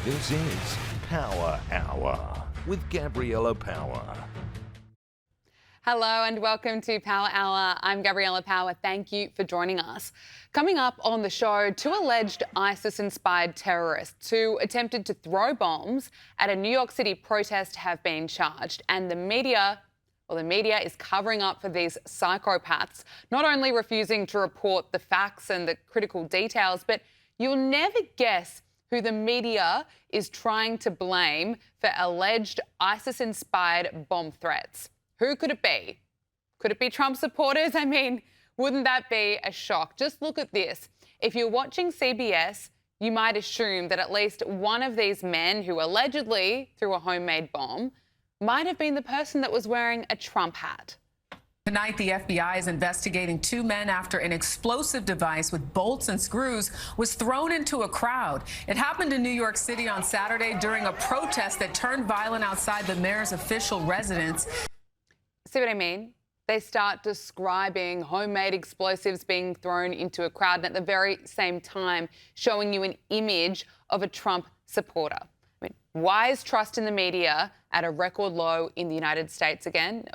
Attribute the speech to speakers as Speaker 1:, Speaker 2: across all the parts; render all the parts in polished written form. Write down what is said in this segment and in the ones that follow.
Speaker 1: This is Power Hour with Gabriella Power.
Speaker 2: Hello and welcome to Power Hour. I'm Gabriella Power. Thank you for joining us. Coming up on the show, two alleged ISIS-inspired terrorists who attempted to throw bombs at a New York City protest have been charged. And the media is covering up for these psychopaths, not only refusing to report the facts and the critical details, but you'll never guess who the media is trying to blame for alleged ISIS-inspired bomb threats. Who could it be? Could it be Trump supporters? I mean, wouldn't that be a shock? Just look at this. If you're watching CBS, you might assume that at least one of these men who allegedly threw a homemade bomb might have been the person that was wearing a Trump hat.
Speaker 3: Tonight, the FBI is investigating two men after an explosive device with bolts and screws was thrown into a crowd. It happened in New York City on Saturday during a protest that turned violent outside the mayor's official residence.
Speaker 2: See what I mean? They start describing homemade explosives being thrown into a crowd and at the very same time showing you an image of a Trump supporter. I mean, why is trust in the media at a record low in the United States again?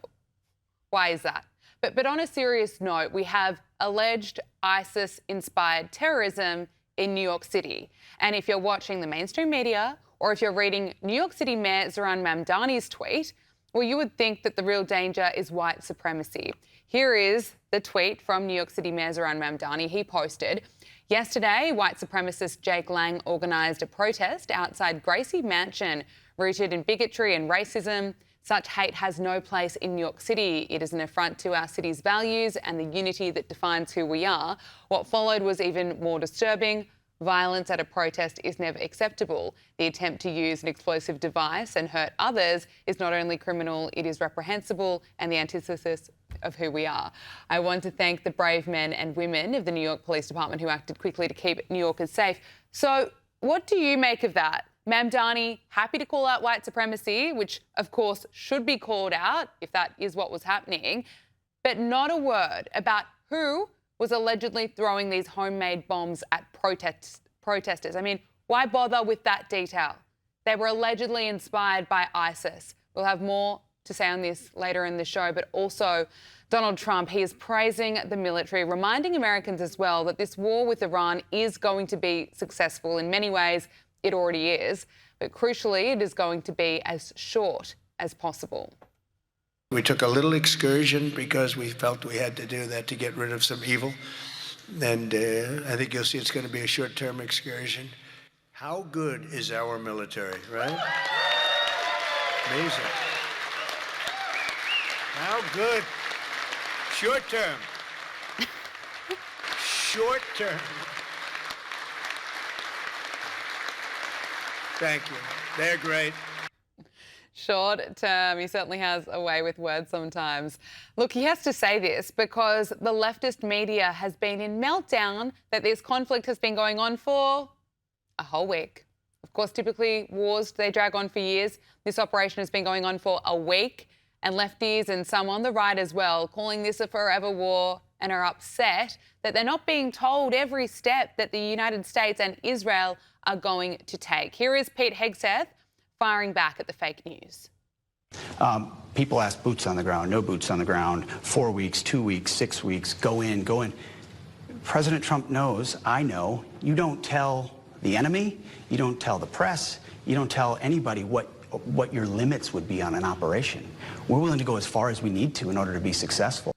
Speaker 2: Why is that? But on a serious note, we have alleged ISIS-inspired terrorism in New York City. And if you're watching the mainstream media or if you're reading New York City Mayor Zohran Mamdani's tweet, well, you would think that the real danger is white supremacy. Here is the tweet from New York City Mayor Zohran Mamdani. He posted, yesterday, white supremacist Jake Lang organised a protest outside Gracie Mansion rooted in bigotry and racism. Such hate has no place in New York City. It is an affront to our city's values and the unity that defines who we are. What followed was even more disturbing. Violence at a protest is never acceptable. The attempt to use an explosive device and hurt others is not only criminal, it is reprehensible and the antithesis of who we are. I want to thank the brave men and women of the New York Police Department who acted quickly to keep New Yorkers safe. So what do you make of that? Mamdani happy to call out white supremacy, which of course should be called out if that is what was happening, but not a word about who was allegedly throwing these homemade bombs at protesters. I mean, why bother with that detail? They were allegedly inspired by ISIS. We'll have more to say on this later in the show, but also Donald Trump, he is praising the military, reminding Americans as well that this war with Iran is going to be successful. In many ways, it already is, but crucially, it is going to be as short as possible.
Speaker 4: We took a little excursion because we felt we had to do that to get rid of some evil. And I think you'll see it's going to be a short-term excursion. How good is our military, right? Amazing. How good. Short-term. Short-term. Thank you. They're great.
Speaker 2: Short term. He certainly has a way with words sometimes. Look, he has to say this because the leftist media has been in meltdown that this conflict has been going on for a whole week. Of course, typically wars, they drag on for years. This operation has been going on for a week, and lefties and some on the right as well calling this a forever war and are upset that they're not being told every step that the United States and Israel are going to take. Here is Pete Hegseth firing back at the fake news.
Speaker 5: People ask boots on the ground, no boots on the ground, 4 weeks, 2 weeks, 6 weeks, go in, go in. President Trump knows, I know, you don't tell the enemy, you don't tell the press, you don't tell anybody what your limits would be on an operation. We're willing to go as far as we need to in order to be successful.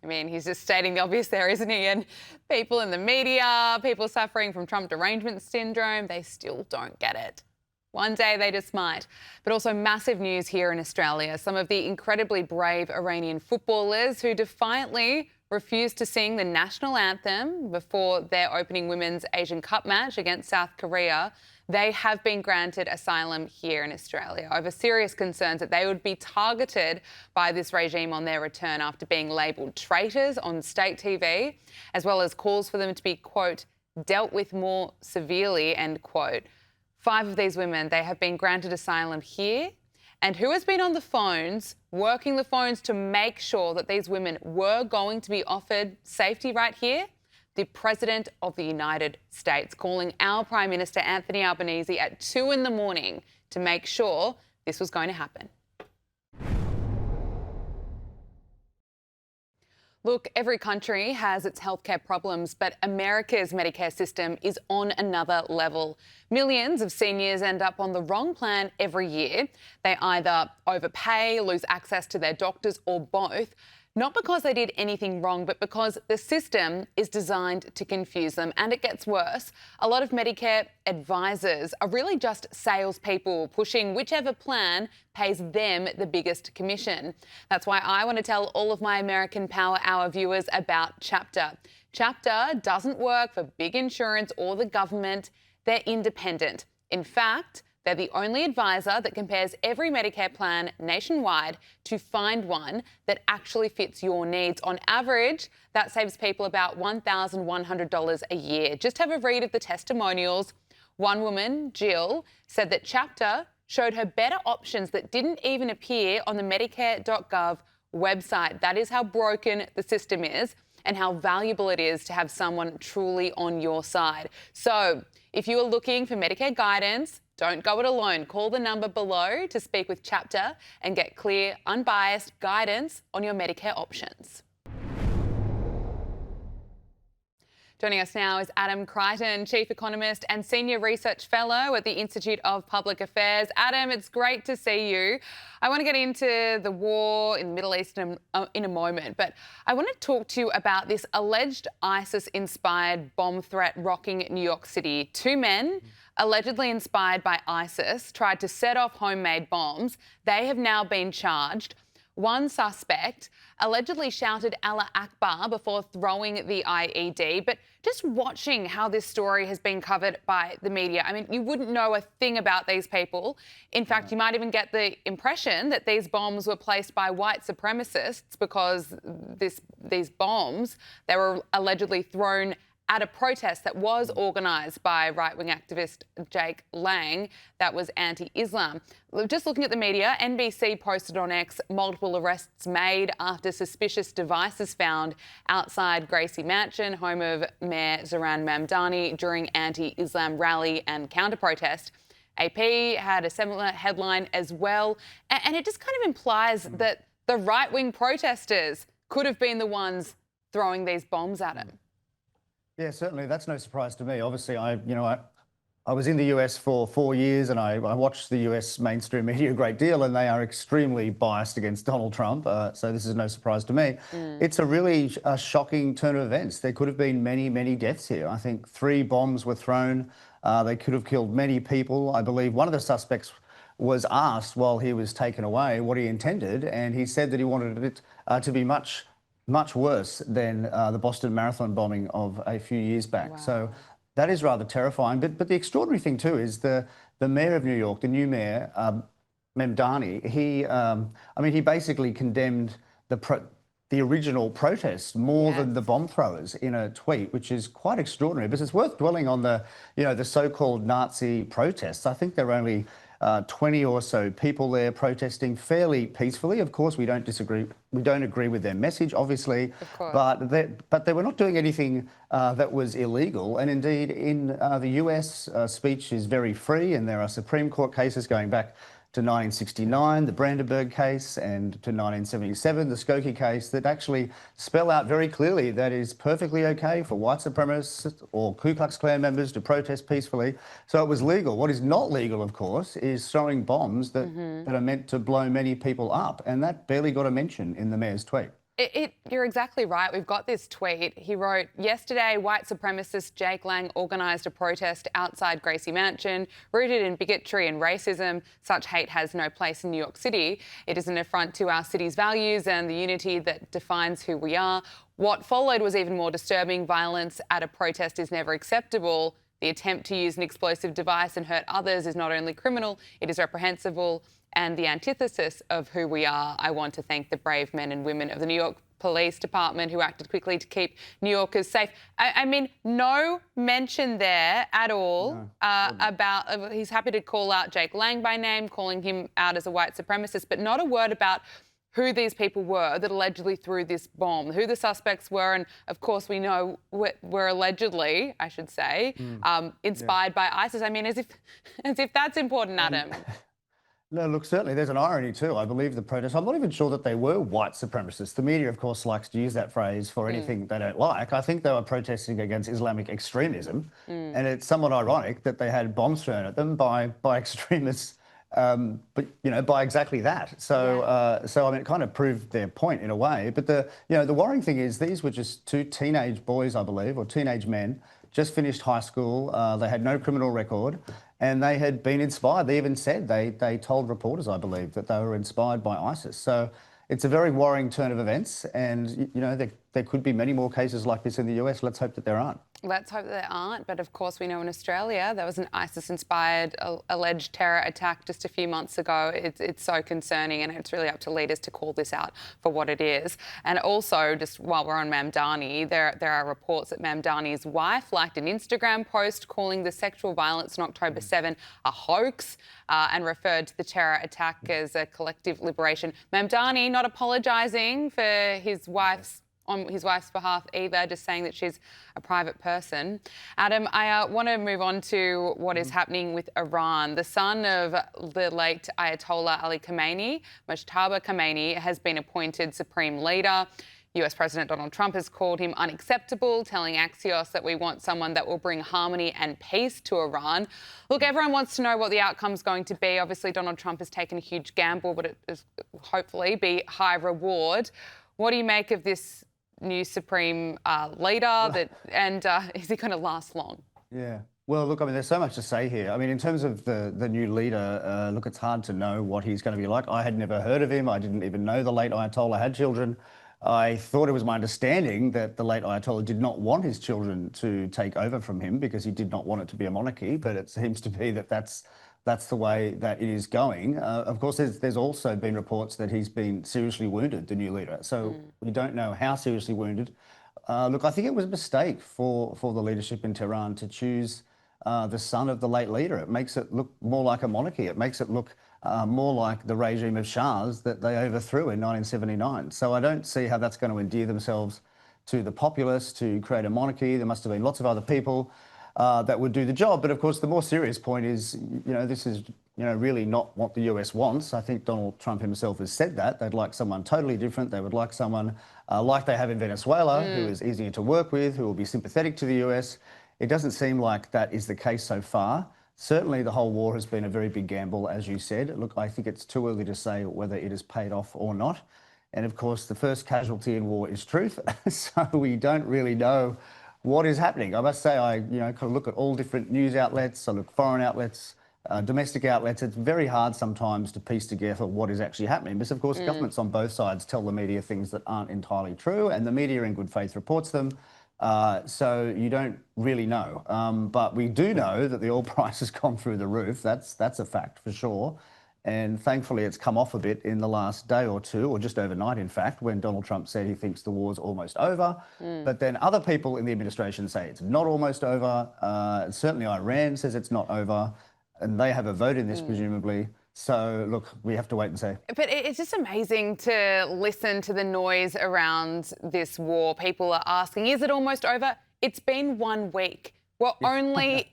Speaker 2: I mean, he's just stating the obvious there, isn't he? And people in the media, people suffering from Trump derangement syndrome, they still don't get it. One day they just might. But also massive news here in Australia. Some of the incredibly brave Iranian footballers who defiantly refused to sing the national anthem before their opening Women's Asian Cup match against South Korea, they have been granted asylum here in Australia over serious concerns that they would be targeted by this regime on their return after being labelled traitors on state TV, as well as calls for them to be, quote, dealt with more severely, end quote. 5 of these women, they have been granted asylum here. And who has been on the phones, working the phones to make sure that these women were going to be offered safety right here? the President of the United States calling our Prime Minister Anthony Albanese at 2 in the morning to make sure this was going to happen. Look, every country has its healthcare problems, but America's Medicare system is on another level. Millions of seniors end up on the wrong plan every year. They either overpay, lose access to their doctors, or both. Not because they did anything wrong, but because the system is designed to confuse them. And it gets worse. A lot of Medicare advisors are really just salespeople pushing whichever plan pays them the biggest commission. That's why I want to tell all of my American Power Hour viewers about Chapter. Chapter doesn't work for big insurance or the government. They're independent. In fact, they're the only advisor that compares every Medicare plan nationwide to find one that actually fits your needs. On average, that saves people about $1,100 a year. Just have a read of the testimonials. One woman, Jill, said that Chapter showed her better options that didn't even appear on the Medicare.gov website. That is how broken the system is and how valuable it is to have someone truly on your side. So if you are looking for Medicare guidance, don't go it alone. Call the number below to speak with Chapter and get clear, unbiased guidance on your Medicare options. Joining us now is Adam Crichton, Chief Economist and Senior Research Fellow at the Institute of Public Affairs. Adam, it's great to see you. I want to get into the war in the Middle East in a moment, but I want to talk to you about this alleged ISIS-inspired bomb threat rocking New York City. Two men, allegedly inspired by ISIS, tried to set off homemade bombs. They have now been charged. One suspect allegedly shouted Allah Akbar before throwing the IED. But just watching how this story has been covered by the media, I mean, you wouldn't know a thing about these people. In fact, you might even get the impression that these bombs were placed by white supremacists because these bombs, they were allegedly thrown at a protest that was organised by right-wing activist Jake Lang that was anti-Islam. Just looking at the media, NBC posted on X multiple arrests made after suspicious devices found outside Gracie Mansion, home of Mayor Zoran Mamdani, during anti-Islam rally and counter-protest. AP had a similar headline as well, and it just kind of implies that the right-wing protesters could have been the ones throwing these bombs at him.
Speaker 6: Yeah, certainly. That's no surprise to me. Obviously, I was in the US for 4 years and I watched the US mainstream media a great deal, and they are extremely biased against Donald Trump. So this is no surprise to me. It's a really shocking turn of events. There could have been many, many deaths here. I think 3 bombs were thrown. They could have killed many people. I believe one of the suspects was asked while he was taken away what he intended, and he said that he wanted it to be much worse than the Boston Marathon bombing of a few years back. Wow. So that is rather terrifying. But the extraordinary thing too is the mayor of New York, the new mayor, Mamdani, he basically condemned the original protests more than the bomb throwers in a tweet, which is quite extraordinary. But it's worth dwelling on the so-called Nazi protests. I think there are only 20 or so people there protesting fairly peacefully. Of course, we don't disagree. We don't agree with their message, obviously, but they were not doing anything that was illegal. And indeed, in the US, speech is very free, and there are Supreme Court cases going back to 1969, the Brandenburg case, and to 1977, the Skokie case, that actually spell out very clearly that it is perfectly okay for white supremacists or Ku Klux Klan members to protest peacefully. So it was legal. What is not legal, of course, is throwing bombs that are meant to blow many people up, and that barely got a mention in the mayor's tweet.
Speaker 2: You're exactly right. We've got this tweet. He wrote, yesterday, white supremacist Jake Lang organised a protest outside Gracie Mansion, rooted in bigotry and racism. Such hate has no place in New York City. It is an affront to our city's values and the unity that defines who we are. What followed was even more disturbing. Violence at a protest is never acceptable. The attempt to use an explosive device and hurt others is not only criminal, it is reprehensible and the antithesis of who we are. I want to thank the brave men and women of the New York Police Department who acted quickly to keep New Yorkers safe. I mean, no mention there at all about, he's happy to call out Jake Lang by name, calling him out as a white supremacist, but not a word about who these people were that allegedly threw this bomb, who the suspects were, and of course we know were allegedly, I should say, inspired by ISIS. I mean, as if that's important, Adam.
Speaker 6: No, look, certainly there's an irony too. I believe the protests, I'm not even sure that they were white supremacists. The media, of course, likes to use that phrase for anything they don't like. I think they were protesting against Islamic extremism. And it's somewhat ironic that they had bombs thrown at them by extremists, but, you know, by exactly that. So, I mean, it kind of proved their point in a way. But the worrying thing is these were just two teenage boys, I believe, or teenage men, just finished high school. They had no criminal record. And they had been inspired. They even said, they told reporters, I believe, that they were inspired by ISIS. So it's a very worrying turn of events. And, you know, there could be many more cases like this in the US. Let's hope that there aren't.
Speaker 2: Let's hope that there aren't. But of course, we know in Australia there was an ISIS-inspired alleged terror attack just a few months ago. It's so concerning, and it's really up to leaders to call this out for what it is. And also, just while we're on Mamdani, there are reports that Mamdani's wife liked an Instagram post calling the sexual violence on October 7 a hoax and referred to the terror attack as a collective liberation. Mamdani not apologising for his wife's on his wife's behalf either, just saying that she's a private person. Adam, I want to move on to what is happening with Iran. The son of the late Ayatollah Ali Khamenei, Mojtaba Khamenei, has been appointed supreme leader. US President Donald Trump has called him unacceptable, telling Axios that we want someone that will bring harmony and peace to Iran. Look, everyone wants to know what the outcome's going to be. Obviously, Donald Trump has taken a huge gamble, but it is hopefully be high reward. What do you make of this new supreme leader, and is he going to last long? Yeah.
Speaker 6: Well, look, I mean, there's so much to say here. I mean, in terms of the new leader, look, it's hard to know what he's going to be like. I had never heard of him. I didn't even know the late Ayatollah had children. I thought it was my understanding that the late Ayatollah did not want his children to take over from him because he did not want it to be a monarchy, but it seems to be that that's the way that it is going. Of course, there's also been reports that he's been seriously wounded, the new leader. So we don't know how seriously wounded. Look, I think it was a mistake for the leadership in Tehran to choose the son of the late leader. It makes it look more like a monarchy. It makes it look more like the regime of Shahs that they overthrew in 1979. So I don't see how that's going to endear themselves to the populace, to create a monarchy. There must have been lots of other people that would do the job. But of course, the more serious point is, you know, this is, you know, really not what the US wants. I think Donald Trump himself has said that. They'd like someone totally different. They would like someone like they have in Venezuela, who is easier to work with, who will be sympathetic to the US. It doesn't seem like that is the case so far. Certainly, the whole war has been a very big gamble, as you said. Look, I think it's too early to say whether it has paid off or not. And of course, the first casualty in war is truth. So we don't really know what is happening. I must say, I kind of look at all different news outlets. I look foreign outlets, domestic outlets. It's very hard sometimes to piece together what is actually happening. Because of course, governments on both sides tell the media things that aren't entirely true, and the media in good faith reports them. So you don't really know. But we do know that the oil price has gone through the roof. That's a fact for sure. And thankfully, it's come off a bit in the last day or two, or just overnight, in fact, when Donald Trump said he thinks the war's almost over. But then other people in the administration say it's not almost over. Certainly Iran says it's not over. And they have a vote in this, presumably. So, look, we have to wait and see.
Speaker 2: But it's just amazing to listen to the noise around this war. People are asking, is it almost over? It's been 1 week. We're only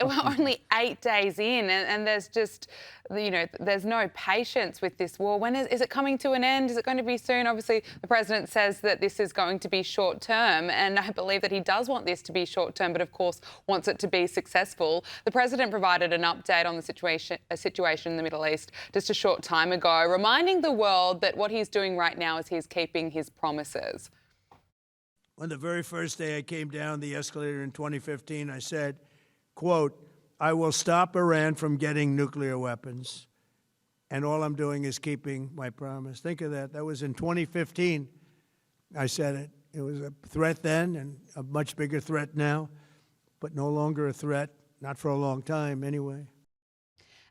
Speaker 2: 8 days in, and there's just, there's no patience with this war. When is it coming to an end? Is it going to be soon? Obviously, the president says that this is going to be short term, and I believe that he does want this to be short term, but of course wants it to be successful. The president provided an update on the situation in the Middle East just a short time ago, reminding the world that what he's doing right now is he's keeping his promises.
Speaker 7: On the very first day I came down the escalator in 2015, I said, quote, I will stop Iran from getting nuclear weapons, and all I'm doing is keeping my promise. Think of that. That was in 2015. I said it. It was a threat then and a much bigger threat now, but no longer a threat, not for a long time anyway.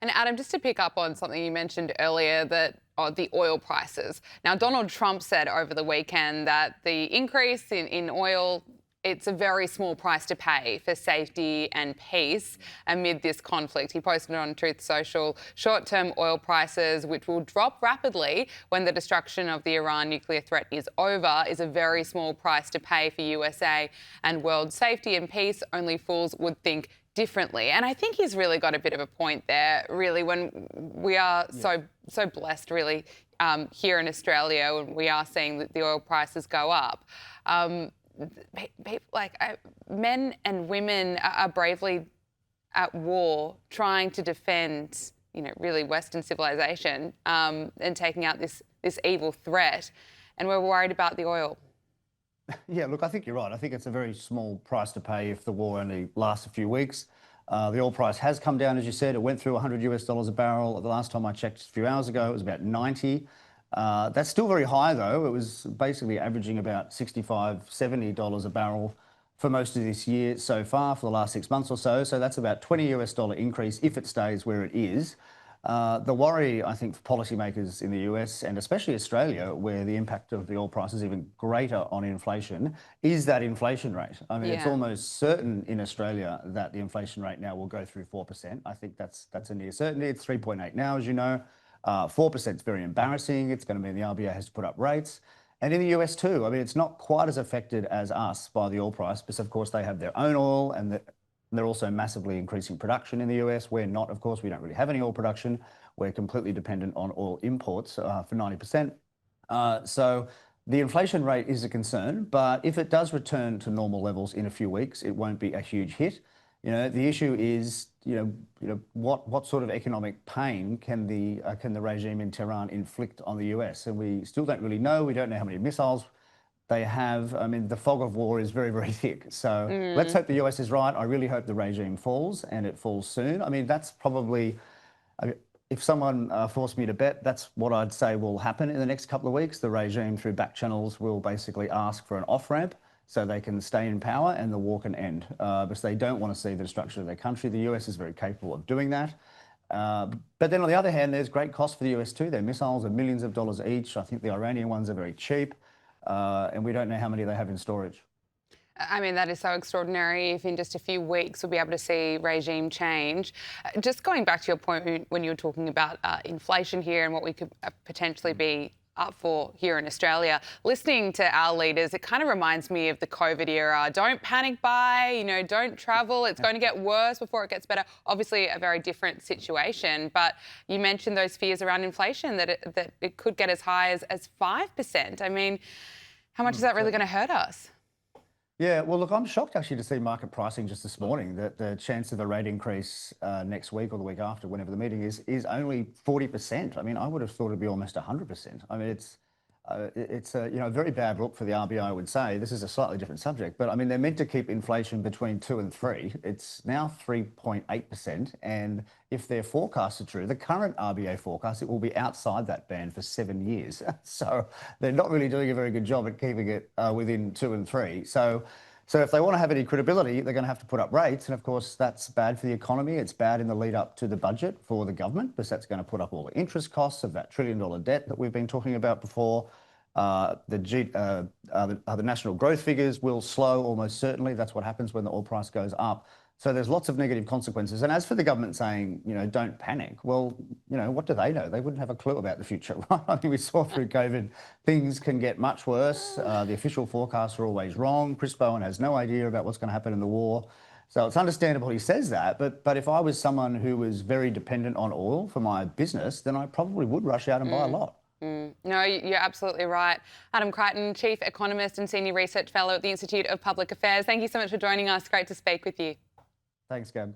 Speaker 2: And Adam, just to pick up on something you mentioned earlier, that the oil prices. Now, Donald Trump said over the weekend that the increase in oil it's a very small price to pay for safety and peace amid this conflict. He posted on Truth Social, short-term oil prices, which will drop rapidly when the destruction of the Iran nuclear threat is over, is a very small price to pay for USA and world safety and peace. Only fools would think differently. And I think he's really got a bit of a point there, really, when we are so blessed, really, here in Australia, when we are seeing that the oil prices go up. Men and women are bravely at war trying to defend, really Western civilization and taking out this evil threat. And we're worried about the oil.
Speaker 6: Yeah, look, I think you're right. I think it's a very small price to pay if the war only lasts a few weeks. The oil price has come down, as you said. It went through $100 a barrel. The last time I checked a few hours ago, it was about 90. That's still very high, though. It was basically averaging about $65, $70 a barrel for most of this year so far, for the last 6 months or so. So that's about $20 increase if it stays where it is. The worry, I think, for policymakers in the US and especially Australia, where the impact of the oil price is even greater on inflation, is that inflation rate. I mean, it's almost certain in Australia that the inflation rate now will go through 4%. I think that's a near certainty. It's 3.8 now, as you know. 4% is very embarrassing. It's going to mean the RBA has to put up rates. And in the US too, I mean, it's not quite as affected as us by the oil price, because of course they have their own oil and they're also massively increasing production in the US. We're not, of course, we don't really have any oil production. We're completely dependent on oil imports for 90%. So the inflation rate is a concern, but if it does return to normal levels in a few weeks, it won't be a huge hit. The issue is, what sort of economic pain can the regime in Tehran inflict on the US? And we still don't really know. We don't know how many missiles they have. I mean, the fog of war is very, very thick. So let's hope the US is right. I really hope the regime falls, and it falls soon. I mean, that's probably, if someone forced me to bet, that's what I'd say will happen in the next couple of weeks. The regime, through back channels, will basically ask for an off-ramp so they can stay in power and the war can end, because they don't want to see the destruction of their country. The US is very capable of doing that. But then on the other hand, there's great cost for the US too. Their missiles are millions of dollars each. I think the Iranian ones are very cheap. And we don't know how many they have in storage.
Speaker 2: I mean, that is so extraordinary. If in just a few weeks we'll be able to see regime change. Just going back to your point when you were talking about inflation here and what we could potentially be up for here in Australia, listening to our leaders, it kind of reminds me of the COVID era. Don't panic buy, don't travel. It's going to get worse before it gets better. Obviously, a very different situation. But you mentioned those fears around inflation, that it could get as high as 5%. I mean, how much is that really going to hurt us?
Speaker 6: Yeah, well, look, I'm shocked actually to see market pricing just this morning that the chance of a rate increase next week or the week after, whenever the meeting is only 40%. I mean, I would have thought it'd be almost 100%. I mean, it's a very bad look for the RBI, I would say. This is a slightly different subject, but I mean, they're meant to keep inflation between 2 and 3. It's now 3.8%, and if their forecasts are true, the current RBA forecast, it will be outside that band for 7 years. So they're not really doing a very good job at keeping it within 2 and 3. So if they want to have any credibility, they're going to have to put up rates. And of course, that's bad for the economy. It's bad in the lead up to the budget for the government, because that's going to put up all the interest costs of that $1 trillion debt that we've been talking about before. The national growth figures will slow almost certainly. That's what happens when the oil price goes up. So there's lots of negative consequences. And as for the government saying, don't panic, well, what do they know? They wouldn't have a clue about the future, right? I mean, we saw through COVID, things can get much worse. The official forecasts are always wrong. Chris Bowen has no idea about what's going to happen in the war. So it's understandable he says that. But if I was someone who was very dependent on oil for my business, then I probably would rush out and buy a lot.
Speaker 2: No, you're absolutely right. Adam Crichton, Chief Economist and Senior Research Fellow at the Institute of Public Affairs. Thank you so much for joining us. Great to speak with you.
Speaker 6: Thanks, Gab.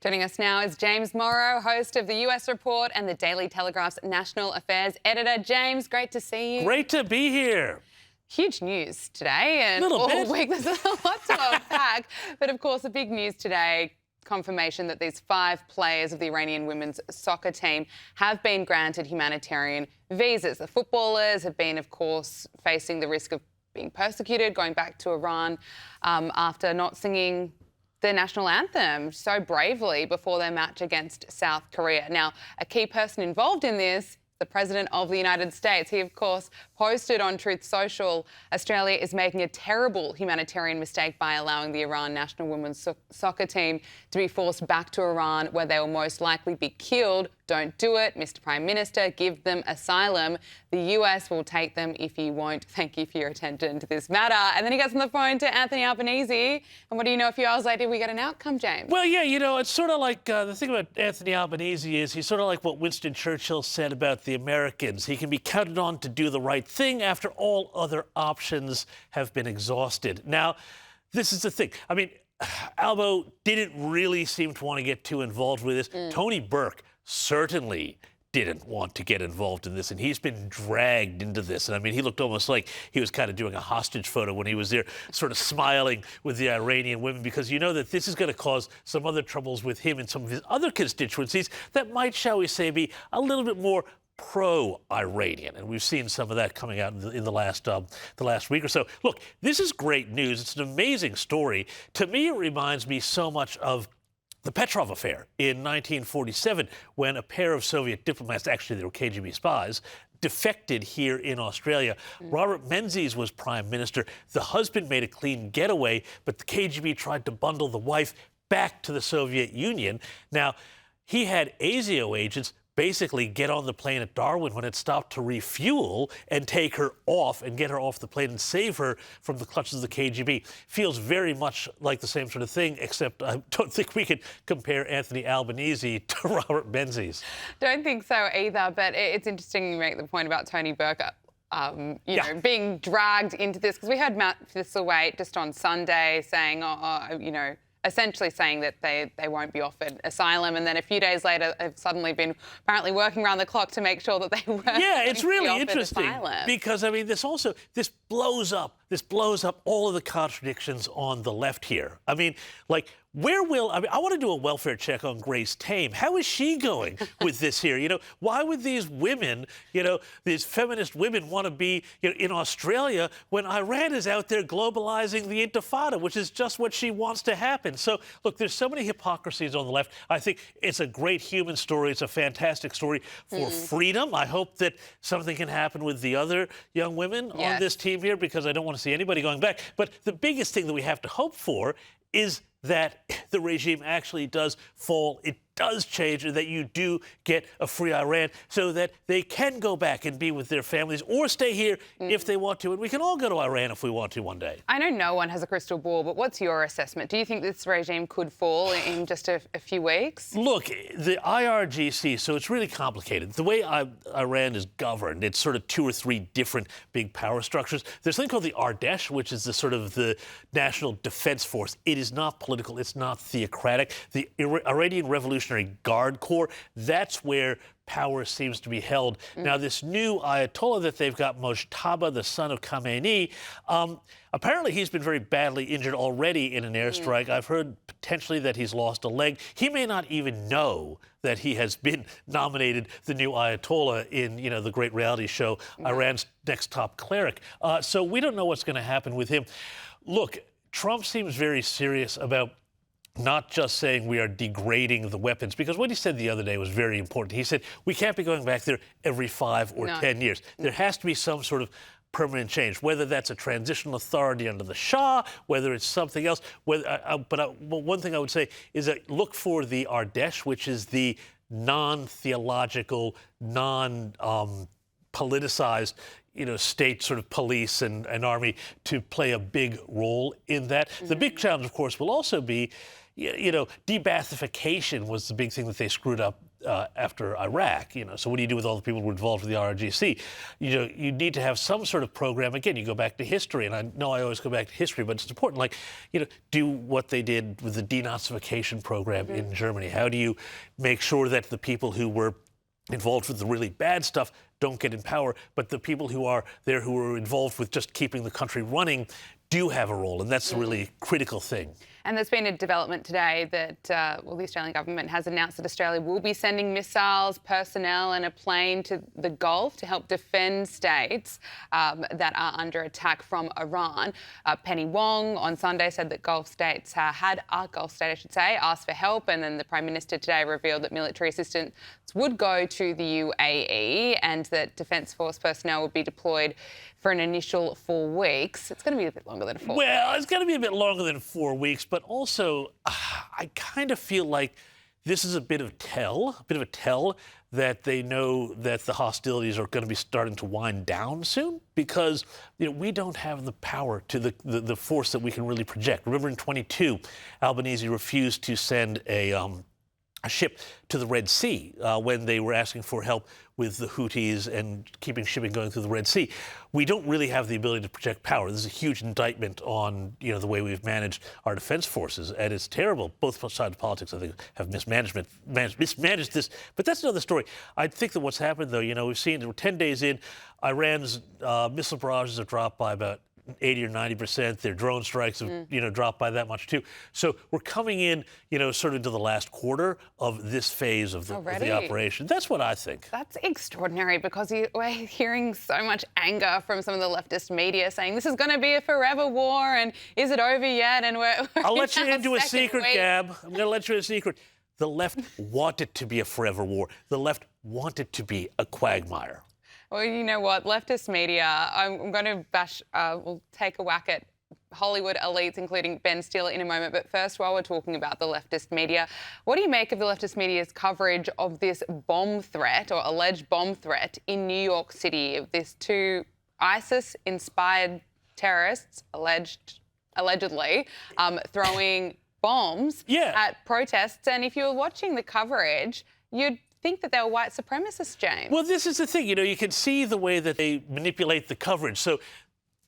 Speaker 2: Joining us now is James Morrow, host of the US Report and the Daily Telegraph's National Affairs Editor. James, great to see you.
Speaker 8: Great to be here.
Speaker 2: Huge news today and all week. There's a lot to unpack. But of course, the big news today, confirmation that these 5 players of the Iranian women's soccer team have been granted humanitarian visas. The footballers have been, of course, facing the risk of being persecuted, going back to Iran after not singing their national anthem so bravely before their match against South Korea. Now, a key person involved in this the President of the United States. He, of course, posted on Truth Social, Australia is making a terrible humanitarian mistake by allowing the Iran national women's soccer team to be forced back to Iran, where they will most likely be killed. Don't do it, Mr. Prime Minister. Give them asylum. The US will take them if you won't. Thank you for your attention to this matter. And then he gets on the phone to Anthony Albanese. And what do you know, a few hours later, we get an outcome, James?
Speaker 8: Well, yeah, you know, it's sort of like the thing about Anthony Albanese is he's sort of like what Winston Churchill said about the Americans. He can be counted on to do the right thing after all other options have been exhausted. Now, this is the thing. I mean, Albo didn't really seem to want to get too involved with this. Tony Burke certainly didn't want to get involved in this, and he's been dragged into this. And I mean, he looked almost like he was kind of doing a hostage photo when he was there, sort of smiling with the Iranian women, because you know that this is going to cause some other troubles with him and some of his other constituencies that might, shall we say, be a little bit more pro-Iranian, and we've seen some of that coming out in the last week or so. Look, this is great news. It's an amazing story. To me, it reminds me so much of the Petrov affair in 1947, when a pair of Soviet diplomats, actually they were KGB spies, defected here in Australia. Robert Menzies was prime minister. The husband made a clean getaway, but the KGB tried to bundle the wife back to the Soviet Union. Now, he had ASIO agents basically get on the plane at Darwin when it stopped to refuel and take her off and get her off the plane and save her from the clutches of the KGB. Feels very much like the same sort of thing, except I don't think we could compare Anthony Albanese to Robert Menzies.
Speaker 2: Don't think so either, but it's interesting you make the point about Tony Burke. You know, being dragged into this, because we heard Matt Thistlethwaite just on Sunday saying, you know, essentially saying that they won't be offered asylum, and then a few days later they've suddenly been apparently working around the clock to make sure that they were.
Speaker 8: Yeah, it's really interesting
Speaker 2: asylum.
Speaker 8: Because I mean, this blows up all of the contradictions on the left here. I mean, like, I want to do a welfare check on Grace Tame. How is she going with this here? You know, why would these women, you know, these feminist women want to be, you know, in Australia when Iran is out there globalizing the Intifada, which is just what she wants to happen? So, look, there's so many hypocrisies on the left. I think it's a great human story. It's a fantastic story for freedom. I hope that something can happen with the other young women on this team here, because I don't want to see anybody going back. But the biggest thing that we have to hope for is that the regime actually does fall, it does change, and that you do get a free Iran so that they can go back and be with their families or stay here if they want to. And we can all go to Iran if we want to one day.
Speaker 2: I know no one has a crystal ball, but what's your assessment? Do you think this regime could fall in just a few weeks?
Speaker 8: Look, the IRGC, so it's really complicated. The way Iran is governed, it's sort of 2 or 3 different big power structures. There's something called the Ardesh, which is the sort of the National Defense Force. It is not political. It's not theocratic. The Iranian Revolutionary Guard Corps, that's where power seems to be held. Now, this new Ayatollah that they've got, Mojtaba, the son of Khamenei, apparently he's been very badly injured already in an airstrike. I've heard potentially that he's lost a leg. He may not even know that he has been nominated the new Ayatollah in, you know, the great reality show, Iran's Next Top Cleric. So we don't know what's going to happen with him. Look, Trump seems very serious about not just saying we are degrading the weapons, because what he said the other day was very important. He said we can't be going back there every 5 or 10 years. There has to be some sort of permanent change, whether that's a transitional authority under the Shah, whether it's something else. But one thing I would say is that look for the Ardesh, which is the non-theological, non-politicized, you know, state sort of police and army to play a big role in that. The big challenge, of course, will also be, you know, de-Baathification was the big thing that they screwed up after Iraq. You know, so what do you do with all the people who were involved with the IRGC? You know, you need to have some sort of program. Again, you go back to history, and I know I always go back to history, but it's important. Like, you know, do what they did with the denazification program in Germany. How do you make sure that the people who were involved with the really bad stuff don't get in power, but the people who are there who are involved with just keeping the country running do have a role, and that's a really critical thing.
Speaker 2: And there's been a development today that, the Australian government has announced that Australia will be sending missiles, personnel and a plane to the Gulf to help defend states that are under attack from Iran. Penny Wong on Sunday said that Gulf states asked for help, and then the Prime Minister today revealed that military assistance would go to the UAE and that Defence Force personnel would be deployed for an initial 4 weeks. It's going to be a bit longer than 4 weeks.
Speaker 8: Well, it's going to be a bit longer than 4 weeks, but also I kind of feel like this is a bit of a tell that they know that the hostilities are going to be starting to wind down soon, because we don't have the power to the force that we can really project. Remember in 22, Albanese refused to send a ship to the Red Sea when they were asking for help with the Houthis and keeping shipping going through the Red Sea. We don't really have the ability to project power. This is a huge indictment on the way we've managed our defense forces, and it's terrible. Both sides of politics, I think, have mismanaged this. But that's another story. I think that what's happened, though, we've seen 10 days in, Iran's missile barrages have dropped by about 80 or 90%. Their drone strikes have, dropped by that much too. So we're coming in, sort of to the last quarter of this phase of the operation. That's what I think.
Speaker 2: That's extraordinary, because we're hearing so much anger from some of the leftist media saying this is going to be a forever war, and is it over yet? And
Speaker 8: I'll let you into a secret, Gab. I'm going to let you into a secret. The left want it to be a forever war. The left want it to be a quagmire.
Speaker 2: Well, you know what? Leftist media, I'm going to we'll take a whack at Hollywood elites, including Ben Stiller, in a moment. But first, while we're talking about the leftist media, what do you make of the leftist media's coverage of this bomb threat, or alleged bomb threat, in New York City, of these 2 ISIS-inspired terrorists, allegedly, throwing bombs at protests? And if you were watching the coverage, you'd think that they were white supremacists, James.
Speaker 8: Well, this is the thing. You can see the way that they manipulate the coverage. So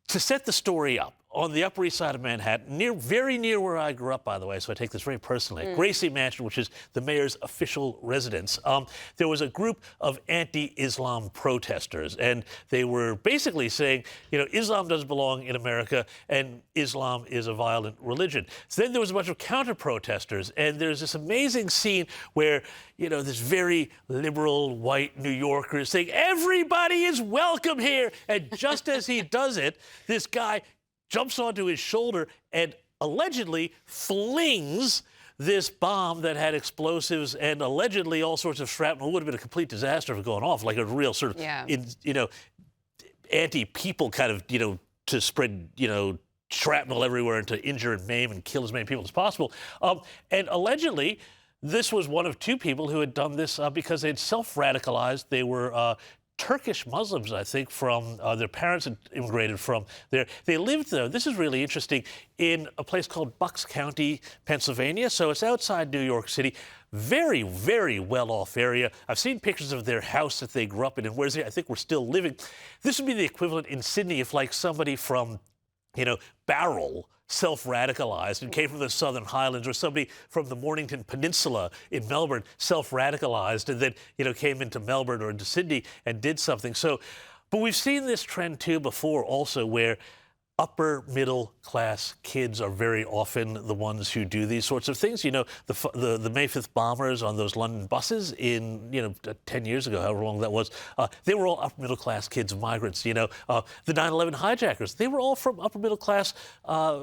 Speaker 8: to set the story up, on the Upper East Side of Manhattan, very near where I grew up, by the way, so I take this very personally, Gracie Mansion, which is the mayor's official residence, there was a group of anti-Islam protesters, and they were basically saying, Islam doesn't belong in America, and Islam is a violent religion. So then there was a bunch of counter-protesters, and there's this amazing scene where, this very liberal white New Yorker is saying, everybody is welcome here, and just as he does it, this guy jumps onto his shoulder and allegedly flings this bomb that had explosives and allegedly all sorts of shrapnel. It would have been a complete disaster if it gone off, like a real sort of, anti-people kind of, to spread, shrapnel everywhere and to injure and maim and kill as many people as possible. And allegedly, this was one of 2 people who had done this because they'd self-radicalized. They were Turkish Muslims, I think, from their parents had immigrated from there. They lived, though, this is really interesting, in a place called Bucks County, Pennsylvania. So it's outside New York City. Very, very well-off area. I've seen pictures of their house that they grew up in, and where's I think we're still living. This would be the equivalent in Sydney if, like, somebody from, Barrel self-radicalized and came from the Southern Highlands, or somebody from the Mornington Peninsula in Melbourne self-radicalized and then, came into Melbourne or into Sydney and did something. So, but we've seen this trend too before also, where upper middle class kids are very often the ones who do these sorts of things. The May 5th bombers on those London buses in, 10 years ago, however long that was, they were all upper middle class kids of migrants. The 9/11 hijackers, they were all from upper middle class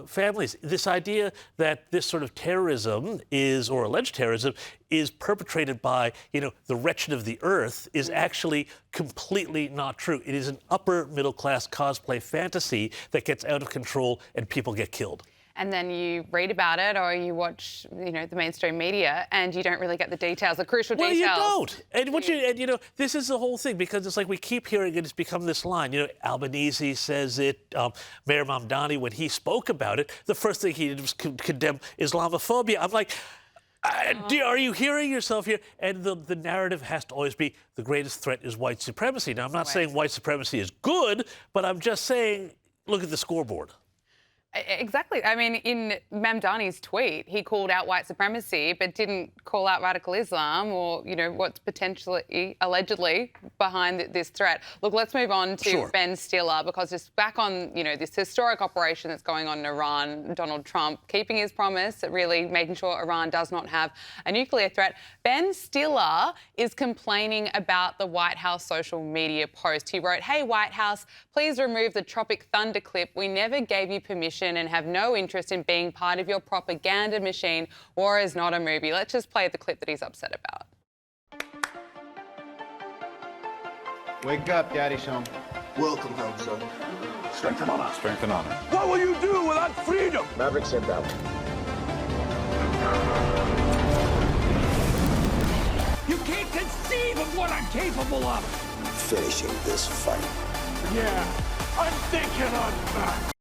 Speaker 8: families. This idea that this sort of terrorism is, or alleged terrorism, is perpetrated by, the wretched of the earth is actually completely not true. It is an upper middle class cosplay fantasy that gets out of control and people get killed.
Speaker 2: And then you read about it, or you watch, the mainstream media, and you don't really get the details, the crucial details.
Speaker 8: Well, you don't. And this is the whole thing, because it's like we keep hearing it, it's become this line. Albanese says it. Mayor Mamdani, when he spoke about it, the first thing he did was condemn Islamophobia. I'm like, are you hearing yourself here? And the narrative has to always be the greatest threat is white supremacy. Now, I'm not saying white supremacy is good, but I'm just saying, look at the scoreboard.
Speaker 2: Exactly. I mean, in Mamdani's tweet, he called out white supremacy, but didn't call out radical Islam or, what's potentially, allegedly behind this threat. Look, let's move on to Ben Stiller, because just back on, this historic operation that's going on in Iran, Donald Trump keeping his promise, really making sure Iran does not have a nuclear threat. Ben Stiller is complaining about the White House social media post. He wrote, "Hey, White House, please remove the Tropic Thunder clip. We never gave you permission and have no interest in being part of your propaganda machine. War is not a movie." Let's just play the clip that he's upset about.
Speaker 9: Wake up, Daddy's home.
Speaker 10: Welcome home, son.
Speaker 9: Strength and honor. Strength and honor.
Speaker 10: What will you do without freedom?
Speaker 9: Maverick sent out.
Speaker 10: You can't conceive of what I'm capable of.
Speaker 11: Finishing this fight.
Speaker 10: Yeah, I'm thinking on that.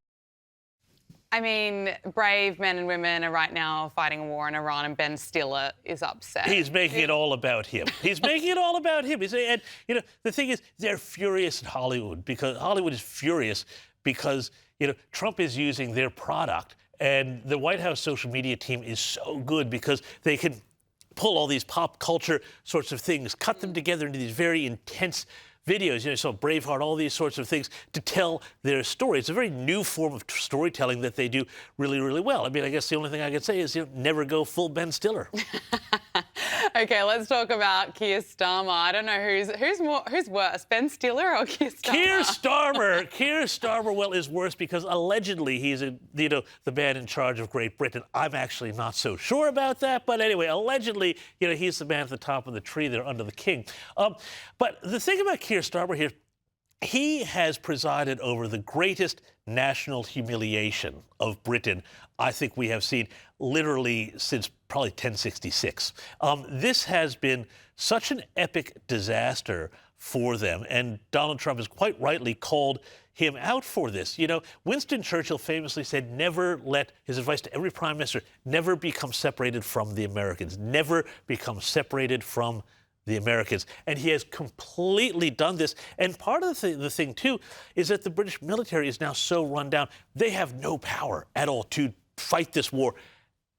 Speaker 2: I mean, brave men and women are right now fighting a war in Iran, and Ben Stiller is upset.
Speaker 8: He's making it all about him. He's making it all about him. And, the thing is, they're furious at Hollywood, because Hollywood is furious because, Trump is using their product, and the White House social media team is so good because they can pull all these pop culture sorts of things, cut them together into these very intense videos, so Braveheart, all these sorts of things to tell their story. It's a very new form of storytelling that they do really, really well. I mean, I guess the only thing I could say is, never go full Ben Stiller.
Speaker 2: Okay, let's talk about Keir Starmer. I don't know who's worse, Ben Stiller or Keir Starmer?
Speaker 8: Keir Starmer, is worse because allegedly he's the man in charge of Great Britain. I'm actually not so sure about that, but anyway, allegedly, he's the man at the top of the tree there under the king. But the thing about Keir Starmer here, he has presided over the greatest national humiliation of Britain I think we have seen literally since probably 1066. This has been such an epic disaster for them, and Donald Trump has quite rightly called him out for this. Winston Churchill famously said, his advice to every prime minister, never become separated from the Americans. Never become separated from the Americans. And he has completely done this. And part of the thing, too, is that the British military is now so run down, they have no power at all to fight this war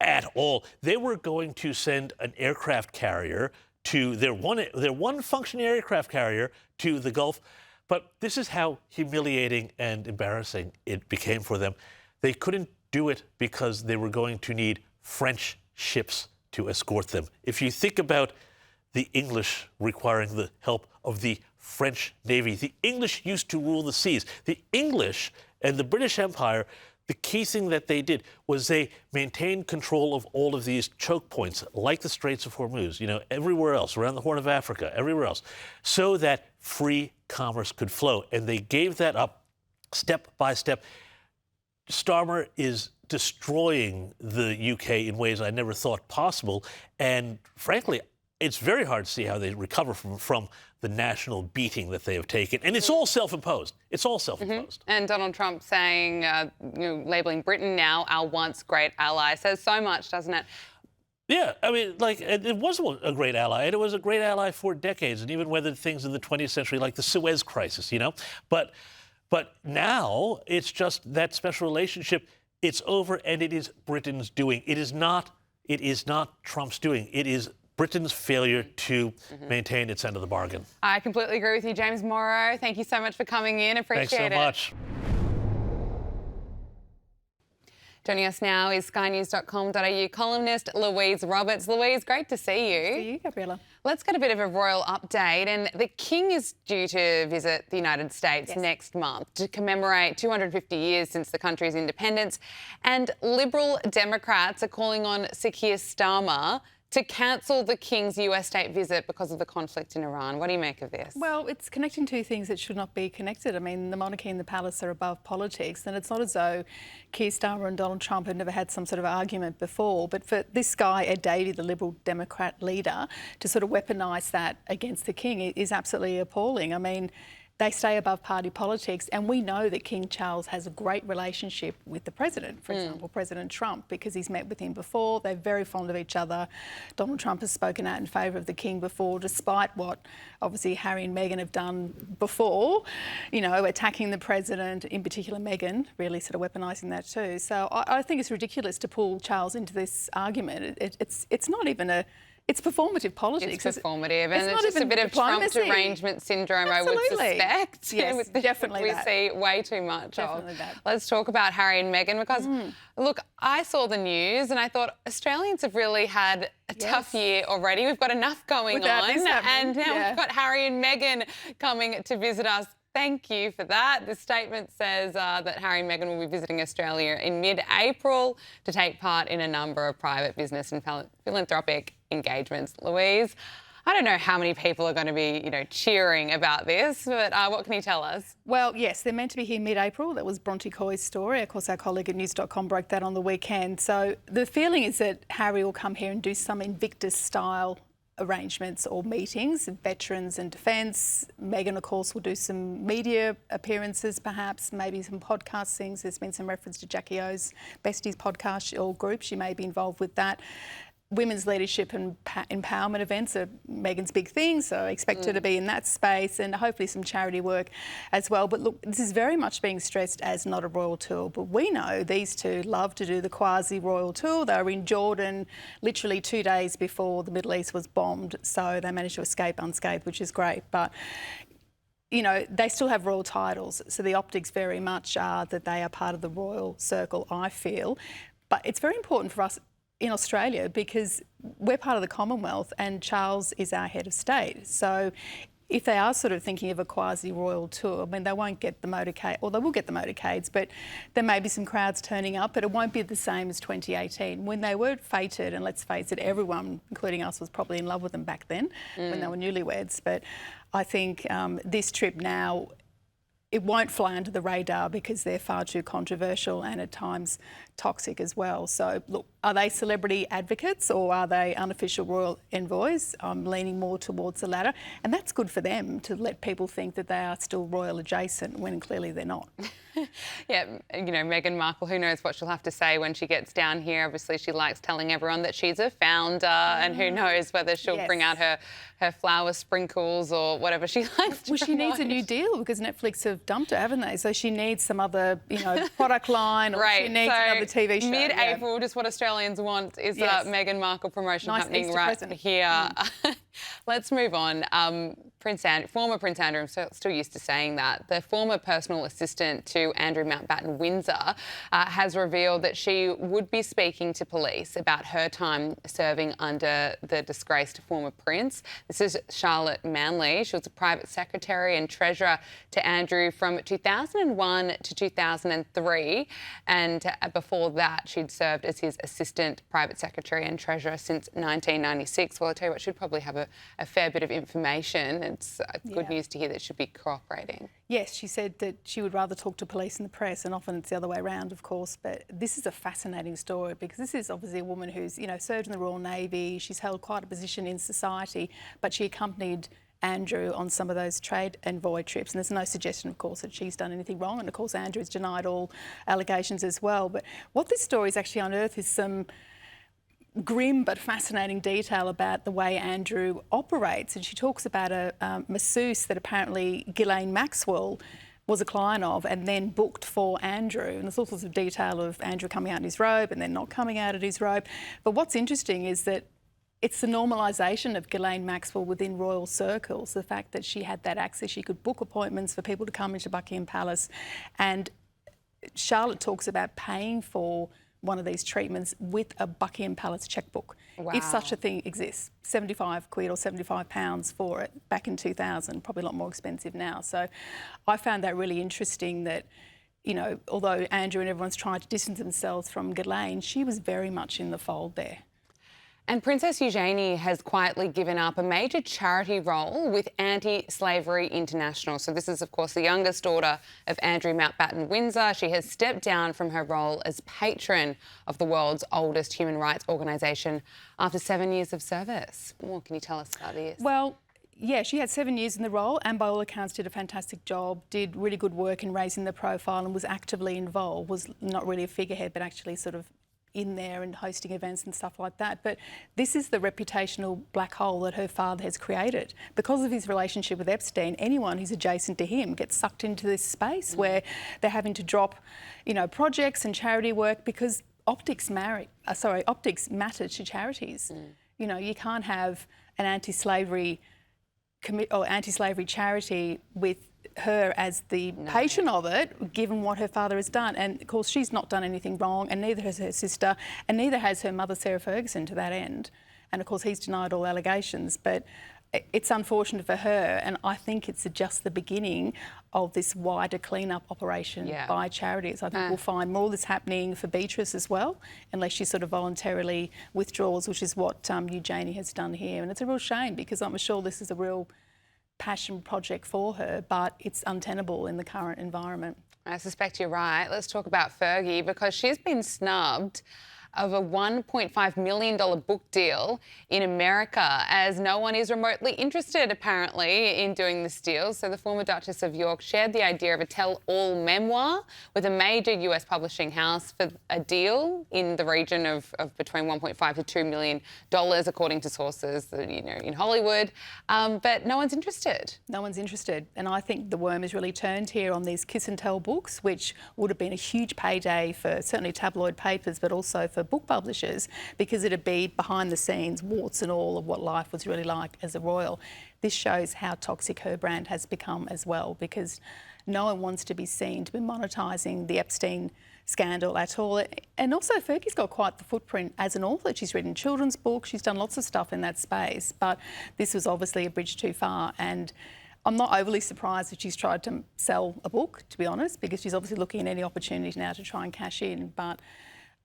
Speaker 8: at all. They were going to send an aircraft carrier to their one functioning aircraft carrier to the Gulf. But this is how humiliating and embarrassing it became for them. They couldn't do it because they were going to need French ships to escort them. If you think about the English requiring the help of the French Navy, the English used to rule the seas. The English and the British Empire, the key thing that they did was they maintained control of all of these choke points, like the Straits of Hormuz, everywhere else, around the Horn of Africa, everywhere else, so that free commerce could flow. And they gave that up step by step. Starmer is destroying the UK in ways I never thought possible. And frankly, it's very hard to see how they recover from the national beating that they have taken. And it's all self-imposed. It's all self-imposed.
Speaker 2: Mm-hmm. And Donald Trump saying, labelling Britain now our once great ally, says so much, doesn't it?
Speaker 8: Yeah, I mean, it was a great ally, and it was a great ally for decades, and even weathered things in the 20th century like the Suez Crisis, But now it's just that special relationship. It's over, and it is Britain's doing. It is not Trump's doing. It is Britain's failure to maintain its end of the bargain.
Speaker 2: I completely agree with you, James Morrow. Thank you so much for coming in. Appreciate it.
Speaker 8: Thanks so much.
Speaker 2: Joining us now is skynews.com.au columnist Louise Roberts. Louise, great to see you.
Speaker 12: Good to see you, Gabriella.
Speaker 2: Let's get a bit of a royal update. And the King is due to visit the United States next month to commemorate 250 years since the country's independence. And Liberal Democrats are calling on Sir Keir Starmer to cancel the King's US state visit because of the conflict in Iran. What do you make of this?
Speaker 12: Well, it's connecting two things that should not be connected. I mean, the monarchy and the palace are above politics, and it's not as though Keir Starmer and Donald Trump have never had some sort of argument before. But for this guy, Ed Davey, the Liberal Democrat leader, to sort of weaponise that against the King is absolutely appalling. I mean, they stay above party politics, and we know that King Charles has a great relationship with the president, for example, President Trump, because he's met with him before. They're very fond of each other. Donald Trump has spoken out in favour of the King before, despite what obviously Harry and Meghan have done before, you know, attacking the president, in particular Meghan, really sort of weaponising that too. So I think it's ridiculous to pull Charles into this argument. It's not even a... It's performative politics.
Speaker 2: It's performative, and it's just a bit of Trump derangement syndrome,
Speaker 12: Absolutely.
Speaker 2: I would suspect.
Speaker 12: Yes,
Speaker 2: with the
Speaker 12: definitely
Speaker 2: we
Speaker 12: that.
Speaker 2: see way too much
Speaker 12: Definitely
Speaker 2: of.
Speaker 12: that.
Speaker 2: Let's talk about Harry and Meghan, because, look, I saw the news and I thought Australians have really had a tough year already. We've got enough going
Speaker 12: Without
Speaker 2: on,
Speaker 12: this happening,
Speaker 2: and now we've got Harry and Meghan coming to visit us. Thank you for that. The statement says that Harry and Meghan will be visiting Australia in mid-April to take part in a number of private business and philanthropic engagements. Louise, I don't know how many people are going to be, you know, cheering about this, but what can you tell us?
Speaker 12: Well, yes, they're meant to be here mid-April. That was Bronte Coy's story. Of course, our colleague at news.com broke that on the weekend. So the feeling is that Harry will come here and do some Invictus-style arrangements or meetings, veterans and defence. Meghan, of course, will do some media appearances, perhaps, maybe some podcast things. There's been some reference to Jackie O's Besties podcast or group. She may be involved with that. Women's leadership and empowerment events are Meghan's big thing, so expect her to be in that space, and hopefully some charity work as well. But look, this is very much being stressed as not a royal tour, but we know these two love to do the quasi-royal tour. They were in Jordan literally 2 days before the Middle East was bombed, so they managed to escape unscathed, which is great. But you know, they still have royal titles, so the optics very much are that they are part of the royal circle, I feel. But it's very important for us in Australia because we're part of the Commonwealth and Charles is our head of state. So if they are sort of thinking of a quasi-royal tour, I mean, they won't get the motorcade, or they will get the motorcades, but there may be some crowds turning up, but it won't be the same as 2018 when they were fated, and let's face it, everyone, including us, was probably in love with them back then when they were newlyweds. But I think this trip now, it won't fly under the radar because they're far too controversial and at times toxic as well. So, look, are they celebrity advocates or are they unofficial royal envoys? I'm leaning more towards the latter. And that's good for them to let people think that they are still royal adjacent when clearly they're not.
Speaker 2: Yeah, you know, Meghan Markle, who knows what she'll have to say when she gets down here. Obviously, she likes telling everyone that she's a founder and who knows whether she'll bring out her flower sprinkles or whatever she likes to
Speaker 12: Well, she needs a new deal because Netflix have dumped her, haven't they? So she needs some other, you know, product line or she needs another TV show.
Speaker 2: Mid-April, just what Australians want is Meghan Markle promotion happening
Speaker 12: Easter
Speaker 2: right
Speaker 12: present.
Speaker 2: here. Let's move on. Former Prince Andrew, I'm still used to saying that, the former personal assistant to Andrew Mountbatten Windsor has revealed that she would be speaking to police about her time serving under the disgraced former prince. This is Charlotte Manley. She was a private secretary and treasurer to Andrew from 2001 to 2003, and before that she'd served as his assistant private secretary and treasurer since 1996. Well, I'll tell you what, she'd probably have a fair bit of information. It's good news to hear that she'll be cooperating.
Speaker 12: Yes, she said that she would rather talk to police and the press, and often it's the other way around, of course. But this is a fascinating story because this is obviously a woman who's, you know, served in the Royal Navy. She's held quite a position in society, but she accompanied Andrew on some of those trade envoy trips. And there's no suggestion, of course, that she's done anything wrong. And, of course, Andrew's denied all allegations as well. But what this story has actually unearthed is some grim but fascinating detail about the way Andrew operates. And she talks about a masseuse that apparently Ghislaine Maxwell was a client of and then booked for Andrew. And there's all sorts of detail of Andrew coming out in his robe and then not coming out in his robe. But what's interesting is that it's the normalisation of Ghislaine Maxwell within royal circles, the fact that she had that access. She could book appointments for people to come into Buckingham Palace. And Charlotte talks about paying for one of these treatments with a Buckingham Palace chequebook, if such a thing exists. 75 quid or 75 pounds for it back in 2000, probably a lot more expensive now. So I found that really interesting that, you know, although Andrew and everyone's trying to distance themselves from Ghislaine, she was very much in the fold there.
Speaker 2: And Princess Eugenie has quietly given up a major charity role with Anti-Slavery International. So this is, of course, the youngest daughter of Andrew Mountbatten Windsor. She has stepped down from her role as patron of the world's oldest human rights organisation after 7 years of service. What can you tell us about this?
Speaker 12: Well, Yeah, she had 7 years in the role and by all accounts did a fantastic job, did really good work in raising the profile and was actively involved, was not really a figurehead but actually sort of in there and hosting events and stuff like that. But this is the reputational black hole that her father has created. Because of his relationship with Epstein, anyone who's adjacent to him gets sucked into this space where they're having to drop, you know, projects and charity work because optics matter to charities. You know, you can't have an anti-slavery charity with her as the patron of it, given what her father has done. And of course, she's not done anything wrong, and neither has her sister, and neither has her mother, Sarah Ferguson, to that end. And of course, he's denied all allegations. But it's unfortunate for her, and I think it's just the beginning of this wider clean-up operation by charities. I think we'll find more of this happening for Beatrice as well, unless she sort of voluntarily withdraws, which is what Eugenie has done here. And it's a real shame because I'm sure this is a real passion project for her, but it's untenable in the current environment.
Speaker 2: I suspect you're right. Let's talk about Fergie because she's been snubbed of a $1.5 million book deal in America, as no one is remotely interested, apparently, in doing this deal. So the former Duchess of York shared the idea of a tell-all memoir with a major US publishing house for a deal in the region of between $1.5 to $2 million, according to sources, you know, in Hollywood. But no one's interested.
Speaker 12: No one's interested. And I think the worm has really turned here on these kiss and tell books, which would have been a huge payday for certainly tabloid papers, but also for book publishers, because it'd be behind the scenes, warts and all, of what life was really like as a royal. This shows how toxic her brand has become as well, because no one wants to be seen to be monetising the Epstein scandal at all. And also Fergie's got quite the footprint as an author. She's written children's books, she's done lots of stuff in that space, but this was obviously a bridge too far. And I'm not overly surprised that she's tried to sell a book, to be honest, because she's obviously looking at any opportunity now to try and cash in. But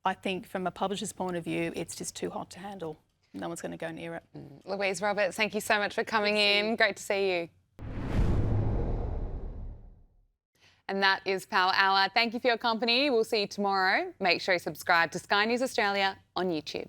Speaker 12: I think from a publisher's point of view, it's just too hot to handle. No one's going to go near it.
Speaker 2: Louise Roberts, thank you so much for coming in. Great to see you. And that is Power Hour. Thank you for your company. We'll see you tomorrow. Make sure you subscribe to Sky News Australia on YouTube.